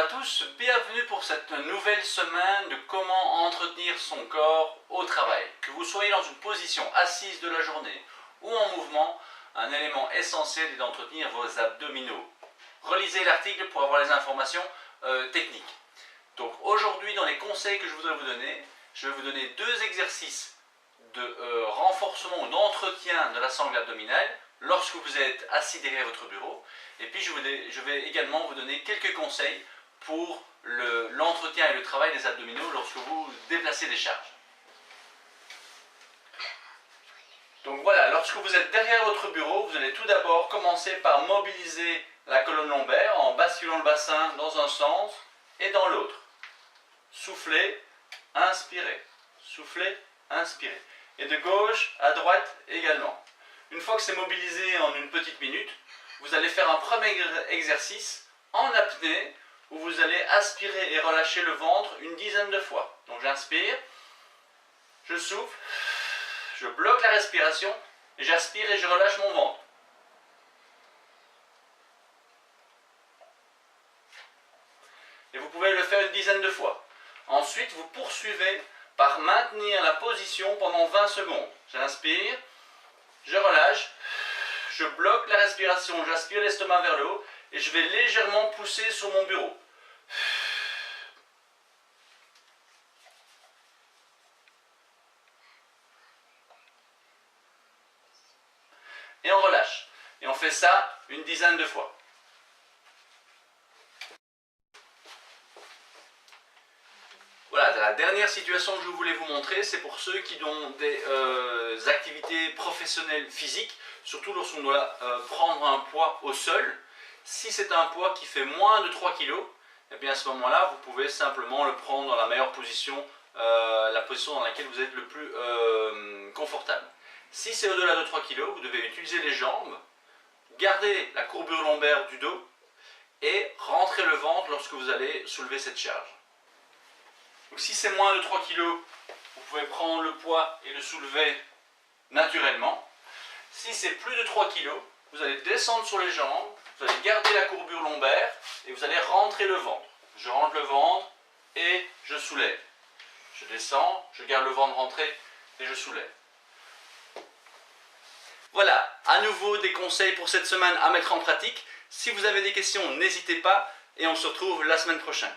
tous, bienvenue pour cette nouvelle semaine de comment entretenir son corps au travail. Que vous soyez dans une position assise de la journée ou en mouvement, un élément essentiel est d'entretenir vos abdominaux. Relisez l'article pour avoir les informations techniques. Donc aujourd'hui, dans les conseils que je voudrais vous donner, je vais vous donner deux exercices de renforcement ou d'entretien de la sangle abdominale lorsque vous êtes assis derrière votre bureau. Et puis je vais également vous donner quelques conseils pour l'entretien et le travail des abdominaux lorsque vous déplacez des charges. Donc voilà, lorsque vous êtes derrière votre bureau, vous allez tout d'abord commencer par mobiliser la colonne lombaire en basculant le bassin dans un sens et dans l'autre. Soufflez, inspirez, soufflez, inspirez. Et de gauche à droite également. Une fois que c'est mobilisé en une petite minute, vous allez faire un premier exercice en apnée où vous allez aspirer et relâcher le ventre une dizaine de fois. Donc j'inspire, je souffle, je bloque la respiration, j'aspire et je relâche mon ventre. Et vous pouvez le faire une dizaine de fois. Ensuite, vous poursuivez par maintenir la position pendant 20 secondes. J'inspire, je relâche, je bloque la respiration, j'aspire l'estomac vers le haut et je vais légèrement pousser sur mon bureau. Et on relâche. Et on fait ça une dizaine de fois. Voilà, la dernière situation que je voulais vous montrer, c'est pour ceux qui ont des activités professionnelles physiques, surtout lorsqu'on doit prendre un poids au sol. Si c'est un poids qui fait moins de 3 kg, eh bien à ce moment-là, vous pouvez simplement le prendre dans la meilleure position, la position dans laquelle vous êtes le plus confortable. Si c'est au-delà de 3 kg, vous devez utiliser les jambes, garder la courbure lombaire du dos et rentrer le ventre lorsque vous allez soulever cette charge. Donc si c'est moins de 3 kg, vous pouvez prendre le poids et le soulever naturellement. Si c'est plus de 3 kg, vous allez descendre sur les jambes, vous allez garder la courbure lombaire et vous allez rentrer le ventre. Je rentre le ventre et je soulève. Je descends, je garde le ventre rentré et je soulève. Voilà, à nouveau des conseils pour cette semaine à mettre en pratique. Si vous avez des questions, n'hésitez pas et on se retrouve la semaine prochaine.